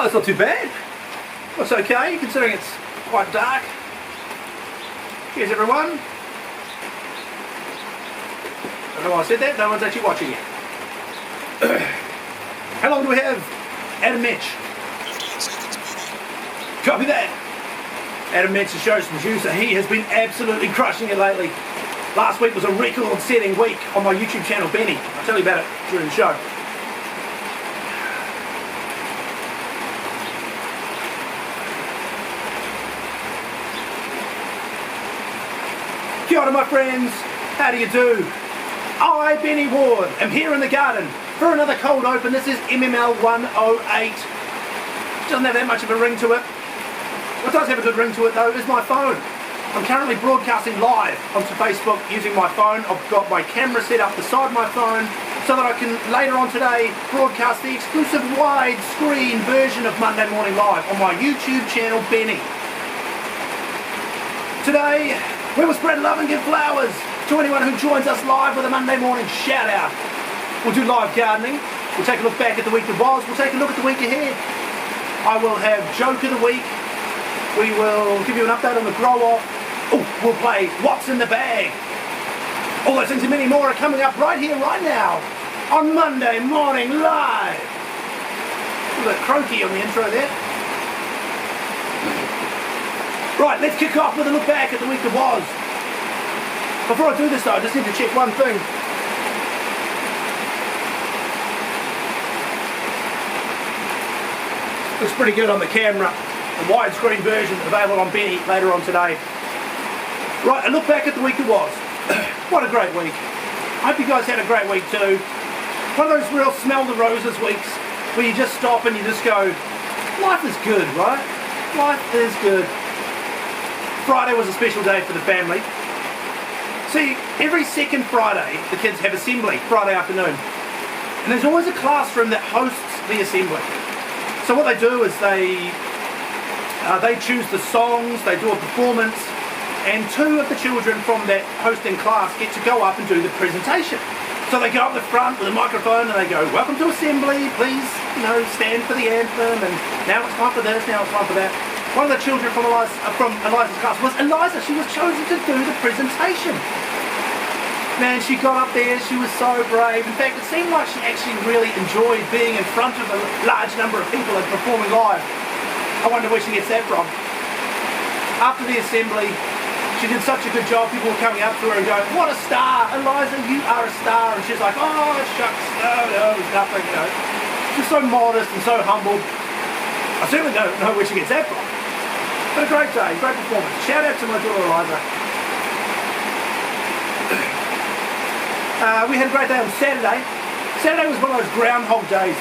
that's not too bad. Looks okay, considering it's quite dark. Here's everyone. I don't know why I said that, no one's actually watching it. How long do we have? Adam Mitch. 15 seconds. Copy that. Adam Mitch, the show's producer, he has been absolutely crushing it lately. Last week was a record-setting week on my YouTube channel, Benny. I'll tell you about it during the show. Kia ora, my friends. How do you do? I, Benny Ward, am here in the garden for another cold open. This is MML 108. Doesn't have that much of a ring to it. What does have a good ring to it though is my phone. I'm currently broadcasting live onto Facebook using my phone. I've got my camera set up beside my phone so that I can later on today broadcast the exclusive widescreen version of Monday Morning Live on my YouTube channel, Benny. Today, we will spread love and give flowers to anyone who joins us live with a Monday morning shout out. We'll do live gardening. We'll take a look back at the week that was. We'll take a look at the week ahead. I will have joke of the week. We will give you an update on the grow off. Oh, we'll play What's in the Bag. All those things and many more are coming up right here, right now on Monday Morning Live. Look at that croaky on the intro there. Right, let's kick off with a look back at the week that was. Before I do this though, I just need to check one thing. Looks pretty good on the camera. A widescreen version available on Benny later on today. Right, a look back at the week that was. What a great week. I hope you guys had a great week too. One of those real smell the roses weeks where you just stop and you just go, life is good, right? Life is good. Friday was a special day for the family. See, every second Friday the kids have assembly, Friday afternoon. And there's always a classroom that hosts the assembly. So what they do is they choose the songs, they do a performance, and two of the children from that hosting class get to go up and do the presentation. So they go up the front with a microphone and they go, welcome to assembly, please, stand for the anthem, and now it's time for this, now it's time for that. One of the children from Eliza's class was Eliza. She was chosen to do the presentation. Man, she got up there, she was so brave. In fact, it seemed like she actually really enjoyed being in front of a large number of people and performing live. I wonder where she gets that from. After the assembly, she did such a good job. People were coming up to her and going, what a star, Eliza, you are a star. And she's like, oh, shucks, no, it's nothing, She's so modest and so humble. I certainly don't know where she gets that from. But a great day, great performance. Shout out to my daughter Eliza. We had a great day on Saturday. Saturday was one of those groundhog days.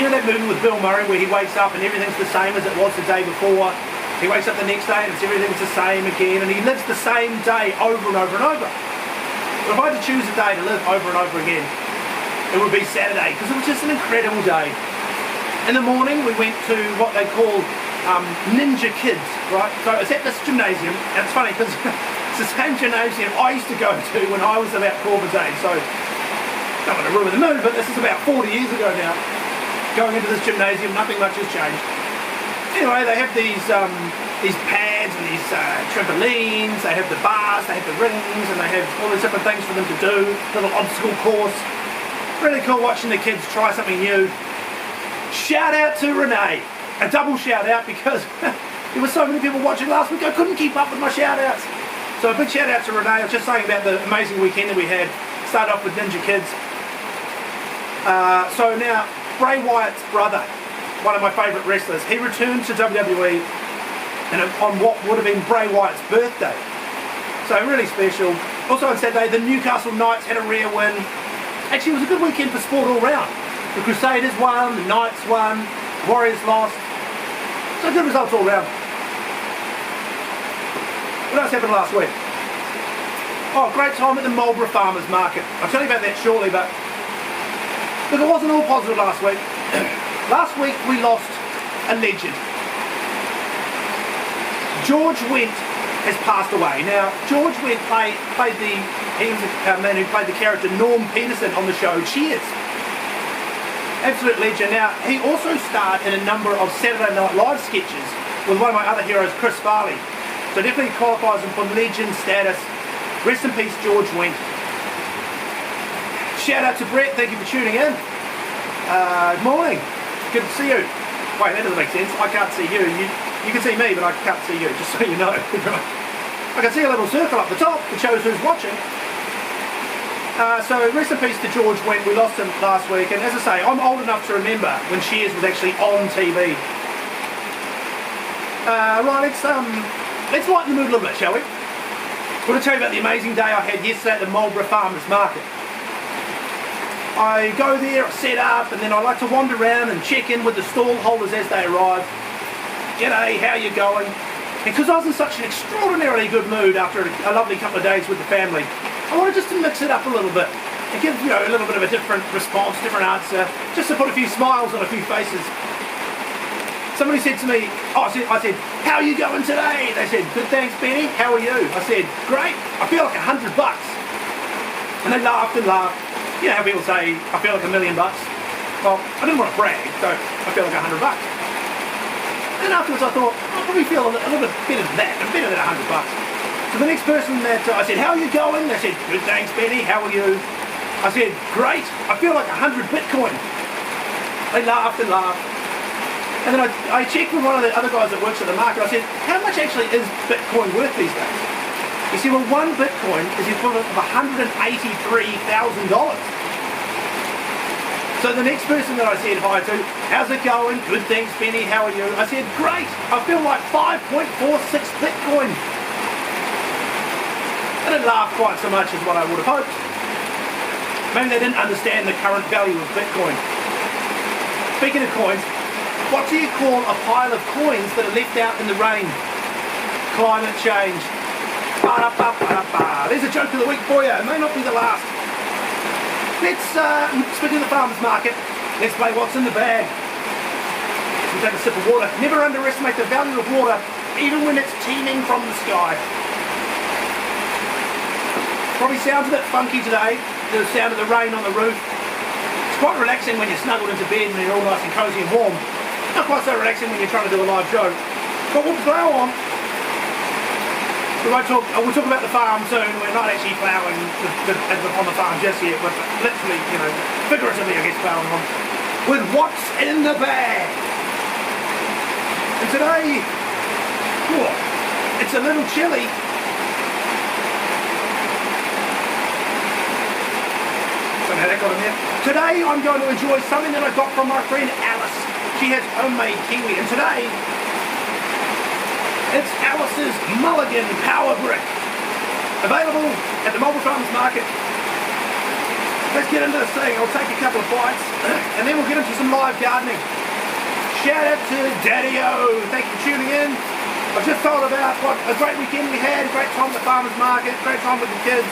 You know that movie with Bill Murray where he wakes up and everything's the same as it was the day before. He wakes up the next day and everything's the same again, and he lives the same day over and over and over. But if I had to choose a day to live over and over again, it would be Saturday, because it was just an incredible day. In the morning we went to what they call Ninja Kids, right? So it's at this gymnasium, and it's funny because it's the same gymnasium I used to go to when I was about 12 age. So, I don't want to ruin the mood, but this is about 40 years ago now. Going into this gymnasium, nothing much has changed. Anyway, they have these pads and these trampolines, they have the bars, they have the rings, and they have all these different things for them to do, little obstacle course. Really cool watching the kids try something new. Shout out to Renee. A double shout out because there were so many people watching last week I couldn't keep up with my shout outs. So a big shout out to Renee. I was just saying about the amazing weekend that we had. Started off with Ninja Kids. So now, Bray Wyatt's brother, one of my favourite wrestlers, he returned to WWE on what would have been Bray Wyatt's birthday. So really special. Also on Saturday, the Newcastle Knights had a rare win. Actually, it was a good weekend for sport all round. The Crusaders won, the Knights won, Warriors lost. So good results all round. What else happened last week? Oh, great time at the Marlborough Farmers Market. I'll tell you about that shortly, but look, it wasn't all positive last week. Last week we lost a legend. George Wendt has passed away. Now, George Wendt he was a man who played the character Norm Peterson on the show Cheers. Absolute legend. Now, he also starred in a number of Saturday Night Live sketches with one of my other heroes, Chris Farley. So definitely qualifies him for legend status. Rest in peace, George Wendt. Shout out to Brett, thank you for tuning in. Good morning, good to see you. Wait, that doesn't make sense. I can't see you. You can see me, but I can't see you, just so you know. I can see a little circle up the top that shows who's watching. So rest in peace to George Wendt. We lost him last week, and as I say, I'm old enough to remember when Shears was actually on TV. Right, let's lighten the mood a little bit, shall we? I want to tell you about the amazing day I had yesterday at the Marlborough Farmers Market. I go there, I set up, and then I like to wander around and check in with the stall holders as they arrive. G'day, how you going? Because I was in such an extraordinarily good mood after a lovely couple of days with the family, I wanted just to mix it up a little bit and give, you know, a little bit of a different response, different answer, just to put a few smiles on a few faces. Somebody said to me, I said, how are you going today? They said, good thanks Benny, how are you? I said, great, I feel like $100. And they laughed and laughed. You know how people say, I feel like $1 million? Well, I didn't want to brag, so I feel like $100. And then afterwards I thought, I'll probably feel a little bit better than that, better than $100. So the next person that I said, how are you going? They said, good thanks Benny, how are you? I said, great, I feel like 100 Bitcoin. They laughed and laughed. And then I checked with one of the other guys that works at the market. I said, how much actually is Bitcoin worth these days? You see, well, one Bitcoin is the equivalent of $183,000. So the next person that I said hi to, how's it going? Good thanks Benny, how are you? I said, great, I feel like 5.46 Bitcoin. They didn't laugh quite so much as what I would have hoped. Maybe they didn't understand the current value of Bitcoin. Speaking of coins, what do you call a pile of coins that are left out in the rain? Climate change. Ba-da-ba-ba-da-ba. There's a joke of the week for you. It may not be the last. Let's, speaking of the farmers market, let's play what's in the bag. We'll take a sip of water. Never underestimate the value of water, even when it's teeming from the sky. Probably sounds a bit funky today, the sound of the rain on the roof. It's quite relaxing when you're snuggled into bed and you're all nice and cosy and warm. Not quite so relaxing when you're trying to do a live show. But we'll plough on. We'll talk about the farm soon. We're not actually ploughing on the farm just yet. We're literally, you know, figuratively, I guess, ploughing on. With what's in the bag. And today, it's a little chilly. Somehow that got in there. Today, I'm going to enjoy something that I got from my friend Alice. She has homemade kiwi, and today, it's Alice's Mulligan Power Brick. Available at the Marlborough Farmers Market. Let's get into this thing. I'll take a couple of bites and then we'll get into some live gardening. Shout out to Daddy-O. Thank you for tuning in. I've just told about what a great weekend we had, a great time at the Farmers Market, great time with the kids.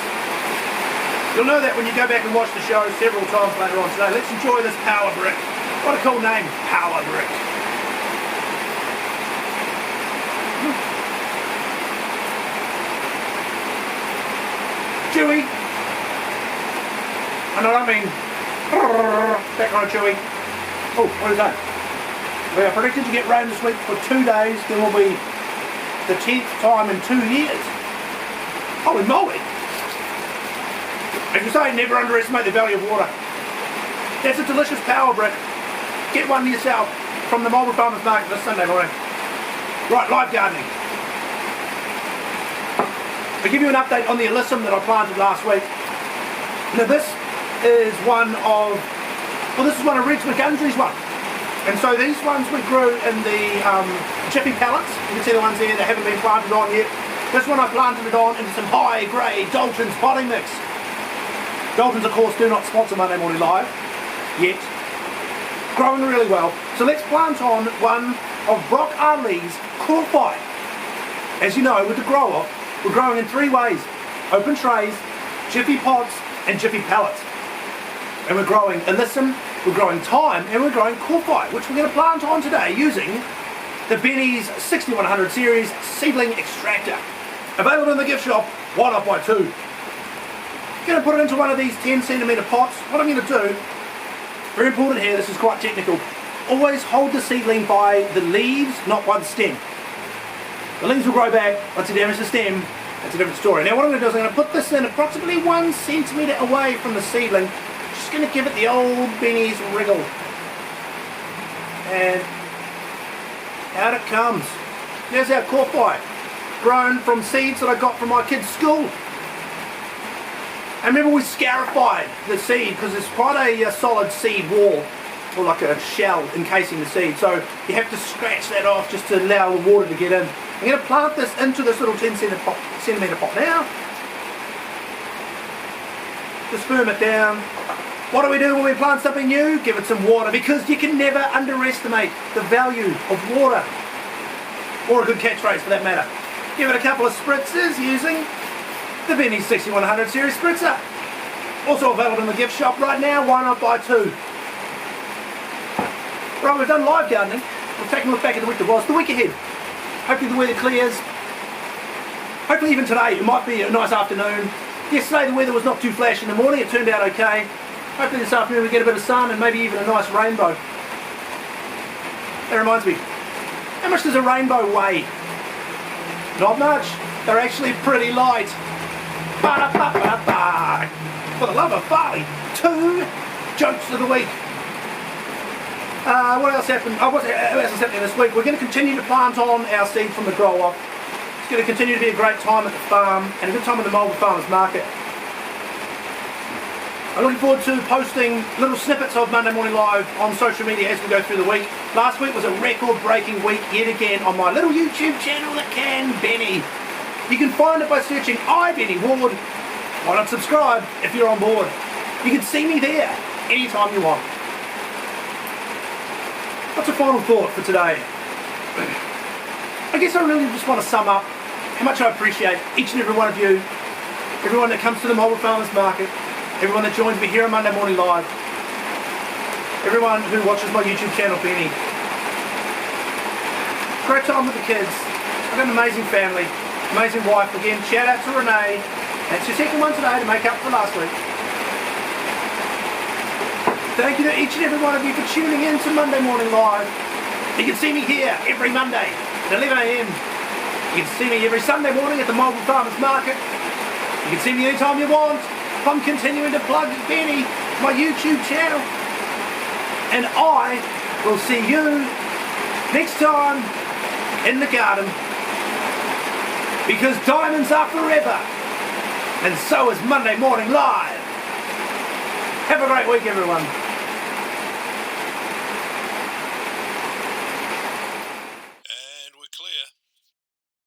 You'll know that when you go back and watch the show several times later on today. Let's enjoy this Power Brick. What a cool name, Power Brick. Chewy. And I don't mean that kind of chewy. Oh, what is that? We are predicted to get rain this week for 2 days. Then will be the 10th time in 2 years. Holy moly. As you say, never underestimate the value of water. That's a delicious Power Brick. Get one yourself from the Marlborough Farmers Market this Sunday morning. Right, live gardening. I'll give you an update on the alyssum that I planted last week. Now this is one of Reg McGundry's one. And so these ones we grew in the Jiffy pallets. You can see the ones there that haven't been planted on yet. This one I planted it on into some high grade Dalton's potting mix. Dalton's of course do not sponsor Monday Morning Live yet. Growing really well. So let's plant on one of Brock Arley's Corfi. As you know, with the grow-off, we're growing in 3 ways. Open trays, Jiffy pots, and Jiffy pallets. And we're growing alyssum, we're growing thyme, and we're growing Corfi, which we're going to plant on today using the Benny's 6100 series seedling extractor. Available in the gift shop, 1 up by 2. I'm going to put it into one of these 10 centimetre pots. What I'm going to do Very important here, this is quite technical. Always hold the seedling by the leaves, not by the stem. The leaves will grow back. Once you damage the stem, that's a different story. Now what I'm going to do is I'm going to put this in approximately 1 centimetre away from the seedling. Just going to give it the old Benny's wriggle. And out it comes. There's our corpite, grown from seeds that I got from my kids' school. And remember we scarified the seed because it's quite a solid seed wall, or like a shell encasing the seed. So you have to scratch that off just to allow the water to get in. I'm going to plant this into this little 10 centimetre pot now. Just firm it down. What do we do when we plant something new? Give it some water, because you can never underestimate the value of water. Or a good catchphrase for that matter. Give it a couple of spritzes using the Benny's 6100 series spritzer. Also available in the gift shop right now. Why not buy two? Right, we've done live gardening. We'll take a look back at the week that was. The week ahead. Hopefully the weather clears. Hopefully even today it might be a nice afternoon. Yesterday the weather was not too flash in the morning. It turned out okay. Hopefully this afternoon we get a bit of sun and maybe even a nice rainbow. That reminds me. How much does a rainbow weigh? Not much. They're actually pretty light. Ba-da-ba-ba-ba. For the love of Farley, 2 jokes of the week. What else happened? What else is happening this week? We're going to continue to plant on our seed from the grower. It's going to continue to be a great time at the farm and a good time at the Melbourne Farmers Market. I'm looking forward to posting little snippets of Monday Morning Live on social media as we go through the week. Last week was a record-breaking week yet again on my little YouTube channel, The Can Benny. You can find it by searching Benny Ward. Why not subscribe if you're on board? You can see me there anytime you want. What's a final thought for today? I guess I really just want to sum up how much I appreciate each and every one of you, everyone that comes to the Melbourne Farmers Market, everyone that joins me here on Monday Morning Live, everyone who watches my YouTube channel, Benny. Great time with the kids. I've got an amazing family, amazing wife. Again, shout out to Renee. That's your second one today to make up for last week. Thank you to each and every one of you for tuning in to Monday Morning Live. You can see me here every Monday at 11 AM. You can see me every Sunday morning at the Melbourne Farmers Market. You can see me anytime you want. I'm continuing to plug Benny, my YouTube channel. And I will see you next time in the garden. Because diamonds are forever. And so is Monday Morning Live. Have a great week, everyone.